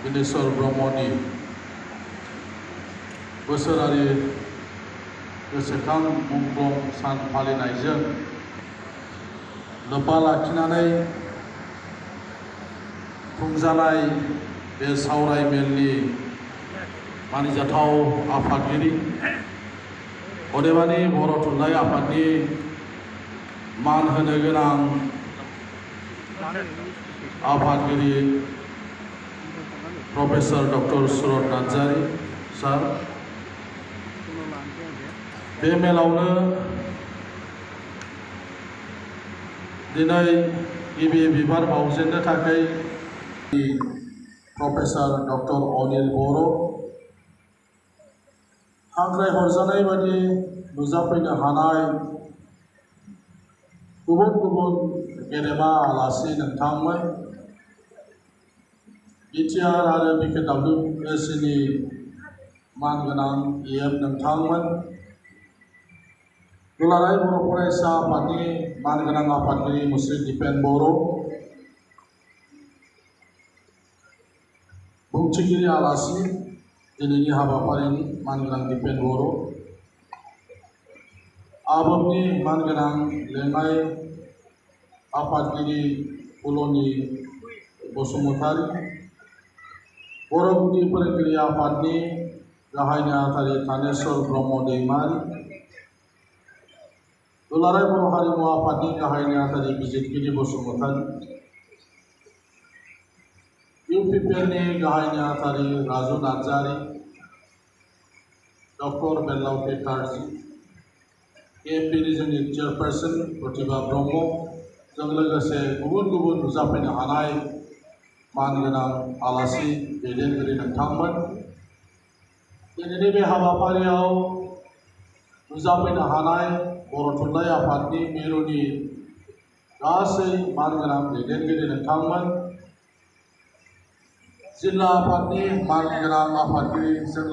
बिनेश्वर ब्रह्मनि बोसोरारि गोसोखां मुंख्लं सान फालिनायजों लोब्बा लाखिनानै खुंजानाय बे सावराय मेलनि मानिजाथाव आफादगिरि अदेबानि बर' थुनलाइ आफादनि मान होनो गोनां आफादगिरि प्रफेसर डक्टर सुरत नार्जारी सार बे मेलावनो दिनै गिबि बिबार बावजेननो थाखाय प्रफेसर डक्टर अनिल बर' हांख्राय हरजानाय बायदि नुजाफैनो हानाय गुबुन गुबुन गेदेमा आलासि नोंथांमोन बिटिआर आरो बिकेडब्लिउएससिनि मानगोनां इएम नोंथांमोन दुलाराय बर' फरायसा आफादनि मानगोनां आफादगिरि मुस्रि दिपेन बर' बुंथिगिरि आलासि दिनैनि हाबाफारिनि मानगोनां दिपेन बर' आबोबनि मानगोनां लेङाइ आफादगिरि पुलनि बसुमतारी बर' गुदि फोरोंगिरि आफादनि गाहाय नेहाथारि थानेस्वर ब्रह्म दैमारि दुलाराय बर' हारिमु आफादनि गाहाय नेहाथारि बिजितगिरि बसुमतारी इउपिपिएलनि गाहाय नेहाथारि राजु नार्जारी डक्टर बेल्लाव पेटार्जी एएमपिनि जोंनि चेयारपारसन प्रतिभा ब्रह्मजों लोगोसे गुबुन गुबुन नुजाफैनो हानाय मानगोनां आलासि दैदेनगिरि नोंथांमोन दिनैनि बे हाबाफारियाव नुजाफैनो हानाय बर' थुनलाइ आफादनि मिरुनि गासै मानगोनां दैदेनगिरि नोंथांमोन जिल्ला आफादनि मानगोनां आफादगिरिजों